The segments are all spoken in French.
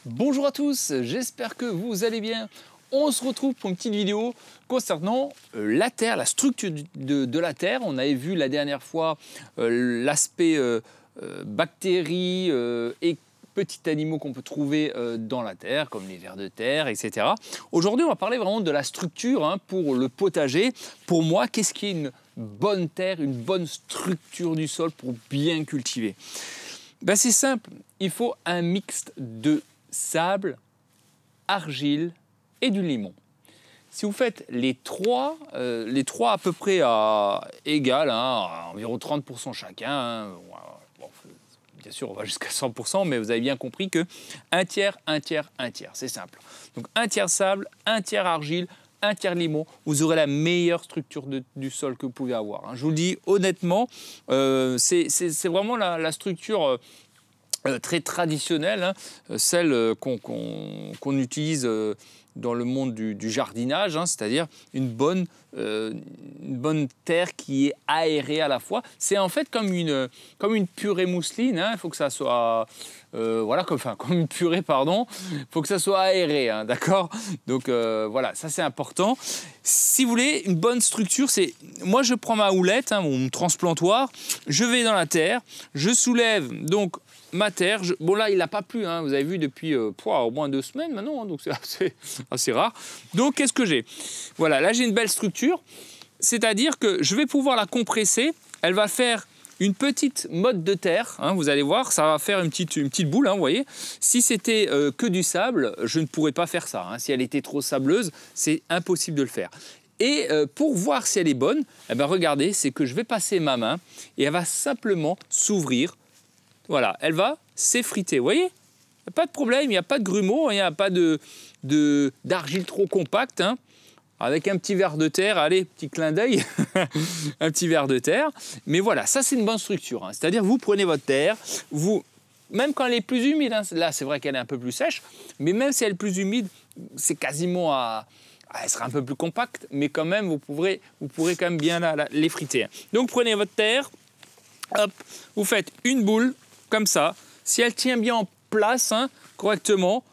Bonjour à tous, j'espère que vous allez bien. On se retrouve pour une petite vidéo concernant la Terre, la structure de la Terre. On avait vu la dernière fois l'aspect bactéries et petits animaux qu'on peut trouver dans la Terre, comme les vers de terre, etc. Aujourd'hui, on va parler vraiment de la structure pour le potager. Pour moi, qu'est-ce qui est une bonne terre, une bonne structure du sol pour bien cultiver? C'est simple, il faut un mixte de sable, argile et du limon. Si vous faites les trois à peu près à égal, à environ 30% chacun, bon, bien sûr on va jusqu'à 100%, mais vous avez bien compris que un tiers, c'est simple. Donc un tiers sable, un tiers argile, un tiers limon, vous aurez la meilleure structure du sol que vous pouvez avoir. Je vous le dis honnêtement, c'est vraiment la structure très traditionnelle, celle qu'on utilise dans le monde du jardinage, c'est-à-dire une bonne terre qui est aérée à la fois. C'est en fait comme une purée mousseline, il faut que ça soit comme une purée, pardon, il faut que ça soit aéré, d'accord? Donc voilà, ça c'est important. Si vous voulez une bonne structure, moi je prends ma houlette, mon transplantoir, je vais dans la terre, je soulève donc ma terre. Bon là il n'a pas plu, vous avez vu depuis au moins 2 semaines maintenant, donc c'est assez rare. Donc qu'est-ce que j'ai? Voilà, là j'ai une belle structure, c'est-à-dire que je vais pouvoir la compresser, elle va faire une petite motte de terre, vous allez voir, ça va faire une petite boule, vous voyez. Si c'était que du sable, je ne pourrais pas faire ça. Si elle était trop sableuse, c'est impossible de le faire. Et pour voir si elle est bonne, regardez, c'est que je vais passer ma main et elle va simplement s'ouvrir. Voilà, elle va s'effriter, vous voyez? Il n'y a pas de problème, il n'y a pas de grumeaux, il n'y a pas d'argile trop compacte. Avec un petit ver de terre, allez, petit clin d'œil, un petit ver de terre. Mais voilà, ça c'est une bonne structure. C'est-à-dire vous prenez votre terre, même quand elle est plus humide, là c'est vrai qu'elle est un peu plus sèche, mais même si elle est plus humide, c'est quasiment elle sera un peu plus compacte, mais quand même vous pourrez quand même bien l'effriter. Donc prenez votre terre, hop, vous faites une boule comme ça. Si elle tient bien en place, correctement,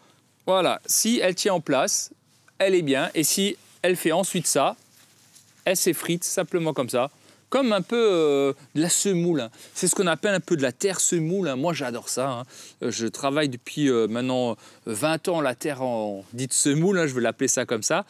voilà, si elle tient en place, elle est bien. Et si elle fait ensuite ça, elle s'effrite simplement comme ça, comme un peu de la semoule. C'est ce qu'on appelle un peu de la terre semoule. Moi, j'adore ça. Je travaille depuis maintenant 20 ans la terre dite semoule, je vais l'appeler ça comme ça.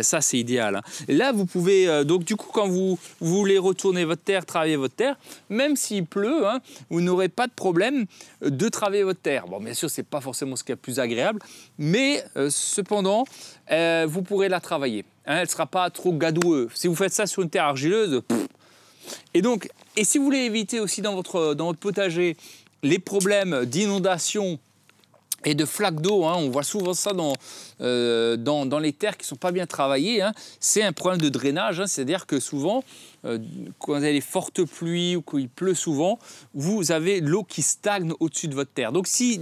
Ça, c'est idéal. Et là, vous pouvez, donc du coup, quand vous voulez retourner votre terre, travailler votre terre, même s'il pleut, vous n'aurez pas de problème de travailler votre terre. Bon, bien sûr, ce n'est pas forcément ce qui est le plus agréable, mais cependant, vous pourrez la travailler. Elle ne sera pas trop gadoueuse. Si vous faites ça sur une terre argileuse, et si vous voulez éviter aussi dans votre potager les problèmes d'inondation et de flaques d'eau, on voit souvent ça dans les terres qui ne sont pas bien travaillées, c'est un problème de drainage, c'est-à-dire que souvent, quand vous avez des fortes pluies ou qu'il pleut souvent, vous avez l'eau qui stagne au-dessus de votre terre. Donc si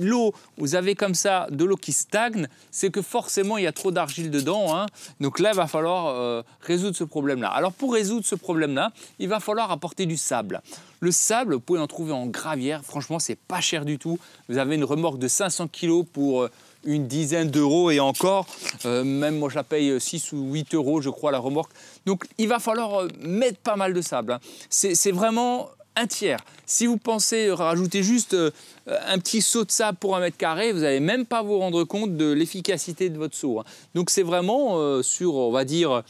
vous avez comme ça de l'eau qui stagne, c'est que forcément il y a trop d'argile dedans. Donc là, il va falloir résoudre ce problème-là. Alors pour résoudre ce problème-là, il va falloir apporter du sable. Le sable, vous pouvez en trouver en gravière, franchement, c'est pas cher du tout. Vous avez une remorque de 500 kg pour une dizaine d'euros et encore, même moi je la paye 6 ou 8 euros, je crois, la remorque. Donc il va falloir mettre pas mal de sable. C'est vraiment un tiers. Si vous pensez rajouter juste un petit seau de sable pour 1 mètre carré, vous n'allez même pas vous rendre compte de l'efficacité de votre seau. Donc c'est vraiment on va dire,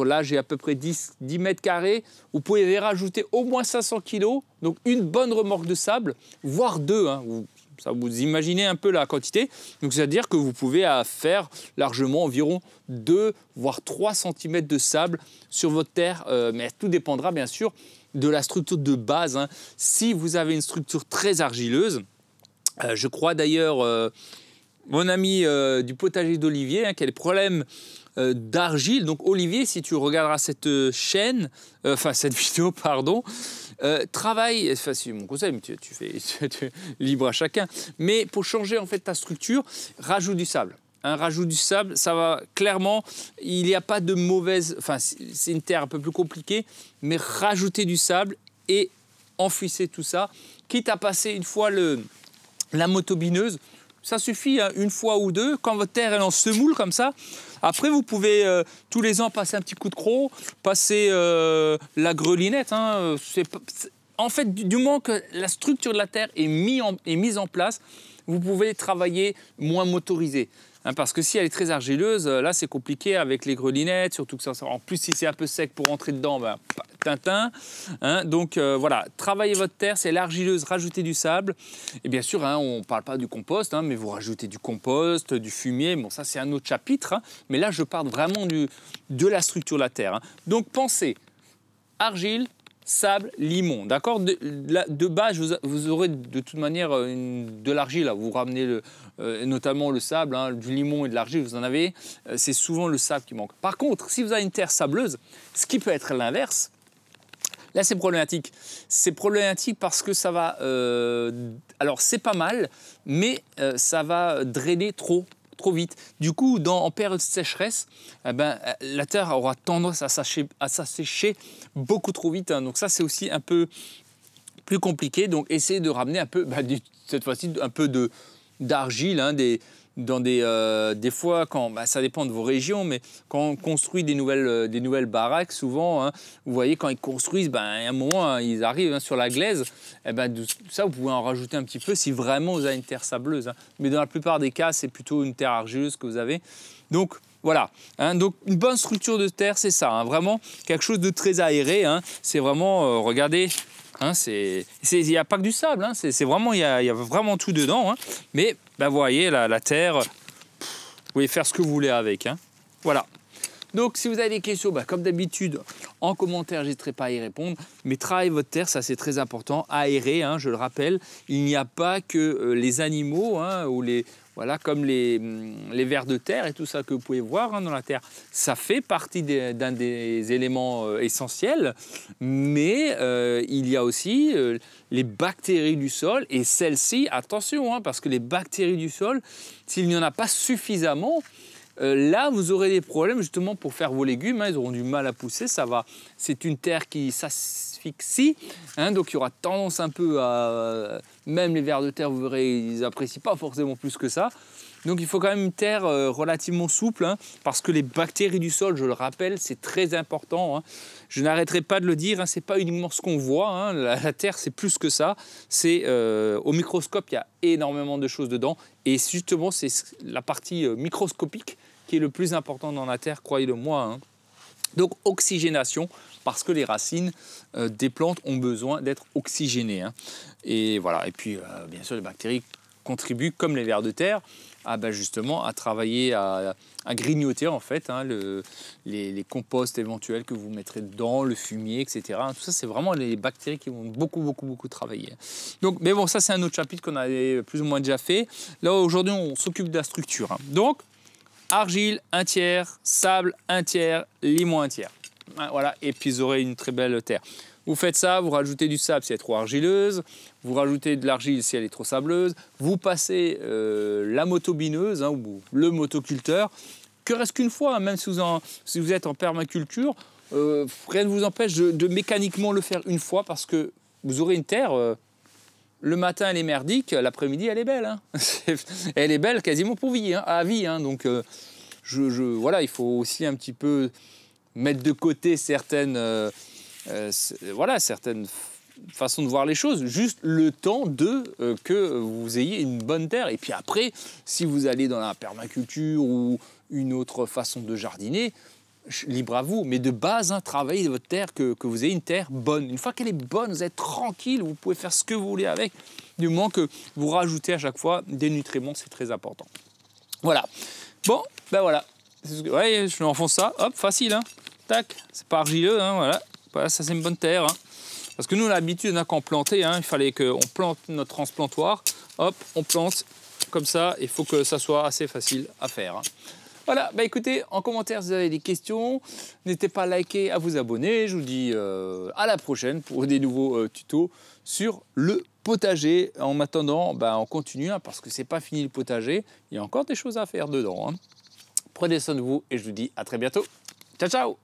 là j'ai à peu près 10 mètres carrés, vous pouvez rajouter au moins 500 kg, donc une bonne remorque de sable, voire 2. Ça, vous imaginez un peu la quantité. Donc c'est-à-dire que vous pouvez faire largement environ 2 voire 3 cm de sable sur votre terre, mais tout dépendra bien sûr de la structure de base. Si vous avez une structure très argileuse, je crois d'ailleurs mon ami du potager d'Olivier qui a des problèmes d'argile. Donc Olivier, si tu regarderas cette cette vidéo, pardon, travaille, c'est mon conseil, mais tu fais libre à chacun, mais pour changer en fait ta structure, rajoute du sable. Rajoute du sable, ça va clairement, il n'y a pas de mauvaise, c'est une terre un peu plus compliquée, mais rajoutez du sable et enfouissez tout ça, quitte à passer une fois la motobineuse. ça suffit hein, une fois ou deux. Quand votre terre est en semoule comme ça, après vous pouvez tous les ans passer un petit coup de croc, passer la grelinette. Hein, en fait, du moment que la structure de la terre est mise en place, vous pouvez travailler moins motorisé. Hein, parce que si elle est très argileuse, là c'est compliqué avec les grelinettes, surtout que ça, en plus si c'est un peu sec pour rentrer dedans, ben, Tintin. Hein, donc voilà, travaillez votre terre, c'est l'argileuse, rajoutez du sable. Et bien sûr, hein, on ne parle pas du compost, hein, mais vous rajoutez du compost, du fumier, bon ça c'est un autre chapitre. Hein, mais là je parle vraiment de la structure de la terre. Hein. Donc pensez, argile, sable, limon, d'accord. De base, vous aurez de toute manière de l'argile. Vous ramenez notamment le sable, hein, du limon et de l'argile, vous en avez. C'est souvent le sable qui manque. Par contre, si vous avez une terre sableuse, ce qui peut être l'inverse, là c'est problématique. C'est problématique parce que ça va... alors c'est pas mal, mais ça va drainer trop vite. Du coup, en période de sécheresse, eh ben, la terre aura tendance à s'assécher beaucoup trop vite. Hein. Donc ça, c'est aussi un peu plus compliqué. Donc essayez de ramener un peu, cette fois-ci, un peu d'argile, hein, des fois, ça dépend de vos régions, mais quand on construit des nouvelles baraques, souvent, hein, vous voyez, quand ils construisent, à un moment, hein, ils arrivent hein, sur la glaise, et ça, vous pouvez en rajouter un petit peu si vraiment vous avez une terre sableuse. Hein. Mais dans la plupart des cas, c'est plutôt une terre argileuse que vous avez. Donc, voilà. Hein, donc, une bonne structure de terre, c'est ça. Hein, vraiment, quelque chose de très aéré. Hein, c'est vraiment, regardez... Hein, il n'y a pas que du sable, hein, c'est vraiment, il y a vraiment tout dedans. Hein, mais vous voyez, la terre, vous pouvez faire ce que vous voulez avec. Hein, voilà. Donc, si vous avez des questions, comme d'habitude, en commentaire, j'hésiterai pas à y répondre. Mais travaillez votre terre, ça c'est très important. Aérer, hein, je le rappelle, il n'y a pas que les animaux hein, ou comme les vers de terre et tout ça que vous pouvez voir hein, dans la terre. Ça fait partie d'un des éléments essentiels, mais il y a aussi les bactéries du sol. Et celles-ci, attention, hein, parce que les bactéries du sol, s'il n'y en a pas suffisamment, là, vous aurez des problèmes justement pour faire vos légumes. Hein, ils auront du mal à pousser. C'est une terre qui s'asphyxie. Hein, donc, il y aura tendance un peu à... Même les vers de terre, vous verrez, ils n'apprécient pas forcément plus que ça. Donc, il faut quand même une terre relativement souple. Hein, parce que les bactéries du sol, je le rappelle, c'est très important. Hein. Je n'arrêterai pas de le dire. Hein, ce n'est pas uniquement ce qu'on voit. Hein, la terre, c'est plus que ça. Au microscope, il y a énormément de choses dedans. Et justement, c'est la partie microscopique qui est le plus important dans la terre, croyez-le moi. Hein. Donc, oxygénation, parce que les racines des plantes ont besoin d'être oxygénées. Hein. Et voilà. Et puis, bien sûr, les bactéries contribuent, comme les vers de terre, justement à travailler, à grignoter en fait hein, les composts éventuels que vous mettrez dedans, le fumier, etc. Tout ça, c'est vraiment les bactéries qui vont beaucoup travailler. Donc, mais bon, ça c'est un autre chapitre qu'on avait plus ou moins déjà fait. Là, aujourd'hui, on s'occupe de la structure. Hein. Donc, argile, 1/3, sable, 1/3, limon, 1/3. Voilà, et puis vous aurez une très belle terre. Vous faites ça, vous rajoutez du sable si elle est trop argileuse, vous rajoutez de l'argile si elle est trop sableuse, vous passez la motobineuse hein, ou le motoculteur, que reste qu'une fois, hein, même si vous êtes en permaculture, rien ne vous empêche de mécaniquement le faire une fois parce que vous aurez une terre, le matin elle est merdique, l'après-midi elle est belle. Hein. Elle est belle quasiment pour vie, hein, à vie. Hein, donc voilà, il faut aussi un petit peu mettre de côté certaines façons de voir les choses, juste le temps que vous ayez une bonne terre. Et puis après, si vous allez dans la permaculture ou une autre façon de jardiner, libre à vous. Mais de base, hein, travaillez votre terre, que vous ayez une terre bonne. Une fois qu'elle est bonne, vous êtes tranquille, vous pouvez faire ce que vous voulez avec, du moment que vous rajoutez à chaque fois des nutriments, c'est très important. Voilà. Bon, voilà. Ouais, je m'enfonce ça, hop, facile, hein. Tac, c'est pas argileux, hein, voilà. Voilà, ça c'est une bonne terre. Hein. Parce que nous, l'habitude, quand on plantait, hein, il fallait qu'on plante notre transplantoir. Hop, on plante comme ça. Il faut que ça soit assez facile à faire. Hein. Voilà, écoutez, en commentaire, si vous avez des questions, n'hésitez pas à liker, à vous abonner. Je vous dis à la prochaine pour des nouveaux tutos sur le potager. En attendant, on continue hein, parce que c'est pas fini le potager. Il y a encore des choses à faire dedans. Hein. Prenez soin de vous et je vous dis à très bientôt. Ciao, ciao!